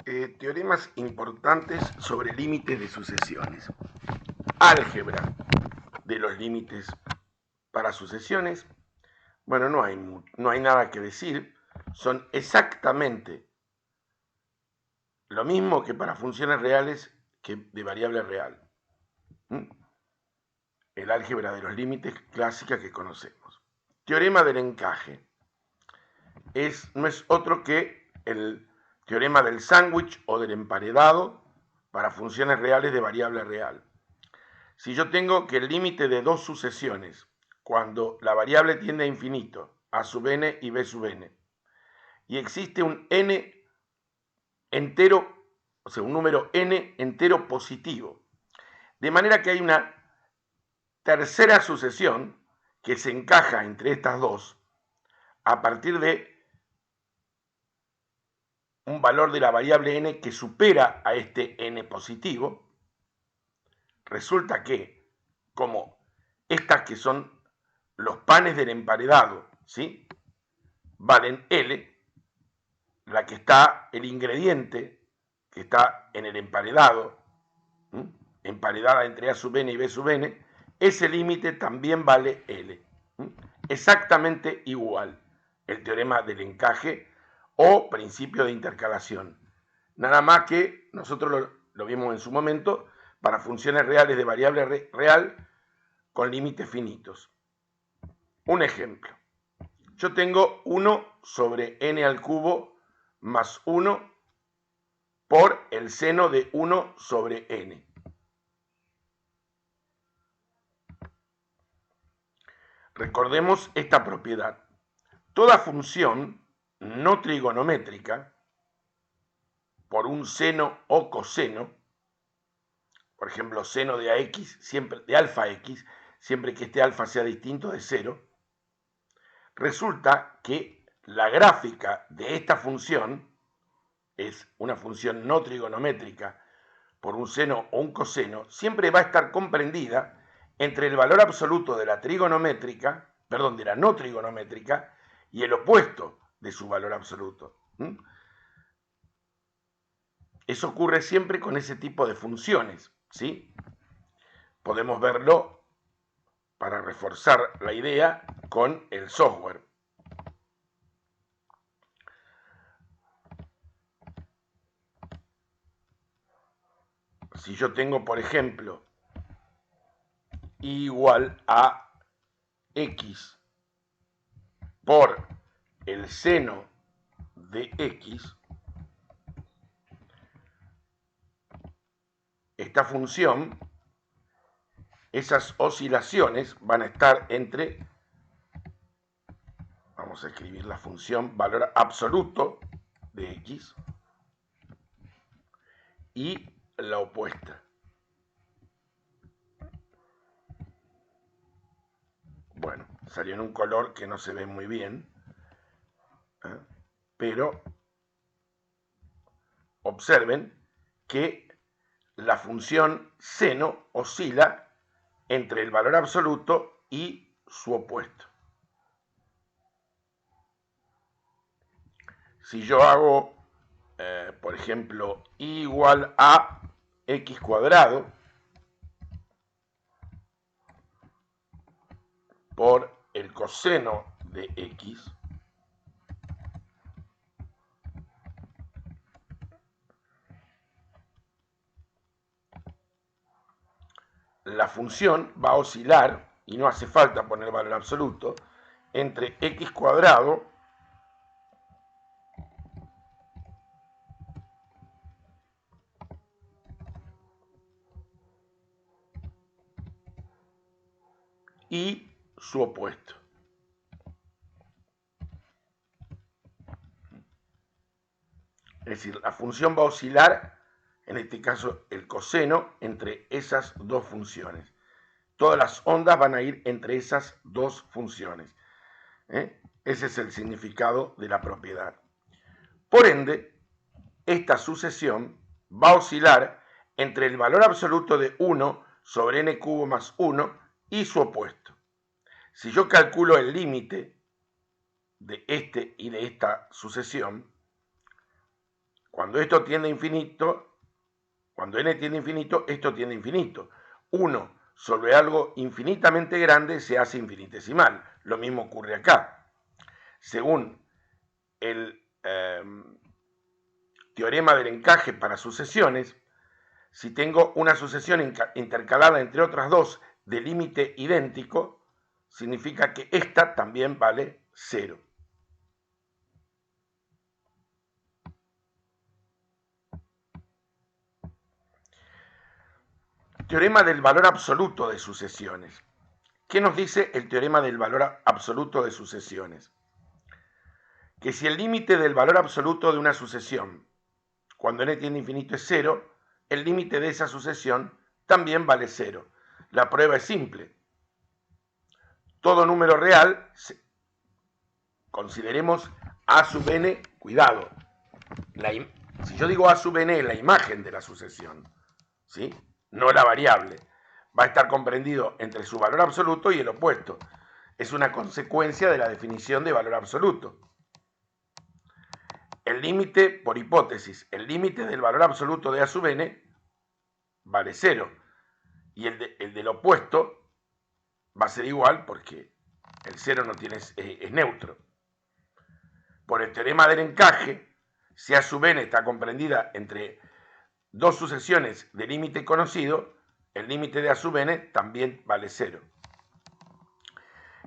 Teoremas importantes sobre límites de sucesiones. Álgebra de los límites para sucesiones. Bueno, no hay nada que decir. Son exactamente lo mismo que para funciones reales que de variable real. El álgebra de los límites clásica que conocemos. Teorema del encaje. No es otro que el teorema del sándwich o del emparedado para funciones reales de variable real. Si yo tengo que el límite de dos sucesiones, cuando la variable tiende a infinito, a sub n y b sub n, y existe un n entero, o sea, un número n entero positivo, de manera que hay una tercera sucesión que se encaja entre estas dos a partir de un valor de la variable n que supera a este n positivo. Resulta que, como estas que son los panes del emparedado, ¿sí?, valen L, la que está, el ingrediente que está en el emparedado, emparedada entre A sub n y B sub n, ese límite también vale L. Exactamente igual. El teorema del encaje o principio de intercalación. Nada más que nosotros lo vimos en su momento para funciones reales de variable real con límites finitos. Un ejemplo. Yo tengo 1 sobre n al cubo más 1 por el seno de 1 sobre n. Recordemos esta propiedad. Toda función no trigonométrica por un seno o coseno, por ejemplo, seno de AX, siempre de alfa X, siempre que este alfa sea distinto de 0, resulta que la gráfica de esta función es una función no trigonométrica por un seno o un coseno, siempre va a estar comprendida entre el valor absoluto de la trigonométrica, perdón, de la no trigonométrica y el opuesto de su valor absoluto. Eso ocurre siempre con ese tipo de funciones, ¿sí? Podemos verlo para reforzar la idea con el software. Si yo tengo, por ejemplo, igual a x por el seno de x, esta función, esas oscilaciones van a estar entre, vamos a escribir la función valor absoluto de x y la opuesta. Bueno, salió en un color que no se ve muy bien, pero observen que la función seno oscila entre el valor absoluto y su opuesto. Si yo hago, por ejemplo, igual a x cuadrado por el coseno de x, la función va a oscilar, y no hace falta poner valor absoluto, entre x cuadrado y su opuesto. Es decir, la función va a oscilar, en este caso el coseno, entre esas dos funciones. Todas las ondas van a ir entre esas dos funciones. Ese es el significado de la propiedad. Por ende, esta sucesión va a oscilar entre el valor absoluto de 1 sobre n cubo más 1 y su opuesto. Si yo calculo el límite de este y de esta sucesión, cuando esto tiende a infinito, cuando n tiende a infinito, esto tiende a infinito. 1 sobre algo infinitamente grande se hace infinitesimal. Lo mismo ocurre acá. Según el teorema del encaje para sucesiones, si tengo una sucesión intercalada entre otras dos de límite idéntico, significa que esta también vale 0. Teorema del valor absoluto de sucesiones. ¿Qué nos dice el teorema del valor absoluto de sucesiones? Que si el límite del valor absoluto de una sucesión, cuando n tiende a infinito, es 0, el límite de esa sucesión también vale 0. La prueba es simple. Todo número real, consideremos a sub n, cuidado, si yo digo a sub n es la imagen de la sucesión, ¿sí? No la variable, va a estar comprendido entre su valor absoluto y el opuesto. Es una consecuencia de la definición de valor absoluto. El límite, por hipótesis, el límite del valor absoluto de a sub n vale 0. Y el del opuesto va a ser igual porque el 0 no tiene, es neutro. Por el teorema del encaje, si a sub n está comprendida entre dos sucesiones de límite conocido, el límite de a sub n también vale 0.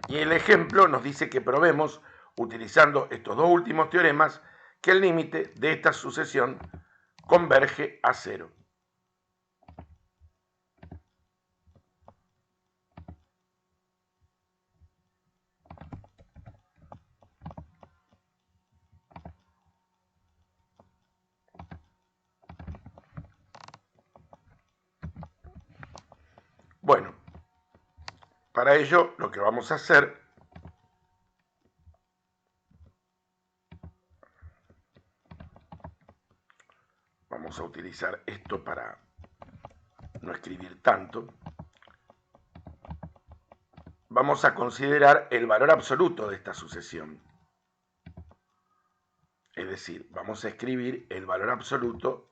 Y el ejemplo nos dice que probemos, utilizando estos dos últimos teoremas, que el límite de esta sucesión converge a 0. Bueno, para ello lo que vamos a hacer vamos a utilizar esto para no escribir tanto. Vamos a considerar el valor absoluto de esta sucesión. Es decir, vamos a escribir el valor absoluto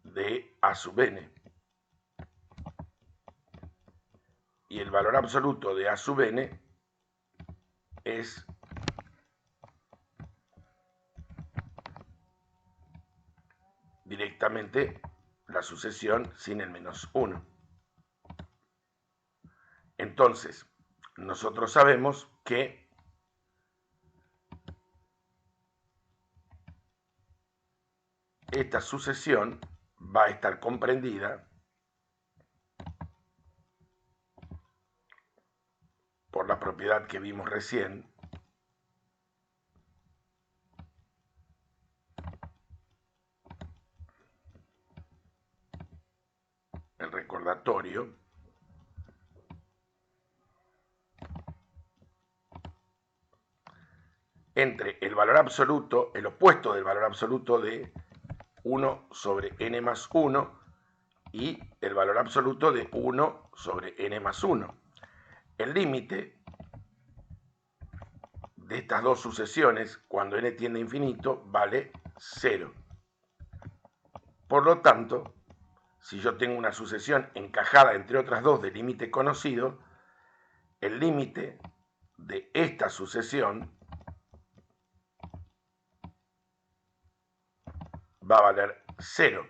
de a sub n. Y el valor absoluto de a sub n es directamente la sucesión sin el menos 1. Entonces, nosotros sabemos que esta sucesión va a estar comprendida por la propiedad que vimos recién, el recordatorio, entre el valor absoluto, el opuesto del valor absoluto de 1 sobre n más 1 y el valor absoluto de 1 sobre n más 1. El límite de estas dos sucesiones, cuando n tiende a infinito, vale 0. Por lo tanto, si yo tengo una sucesión encajada entre otras dos de límite conocido, el límite de esta sucesión va a valer 0.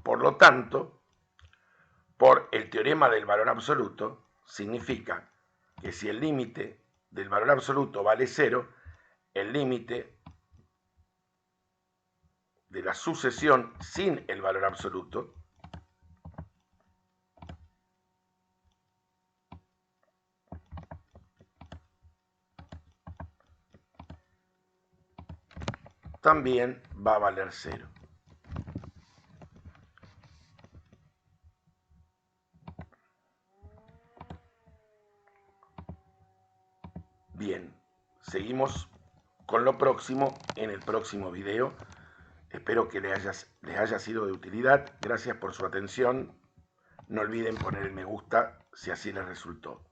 Por lo tanto, por el teorema del valor absoluto, significa que si el límite del valor absoluto vale 0, el límite de la sucesión sin el valor absoluto también va a valer 0. Bien, seguimos con lo próximo en el próximo video. Espero que les haya sido de utilidad. Gracias por su atención. No olviden poner el me gusta si así les resultó.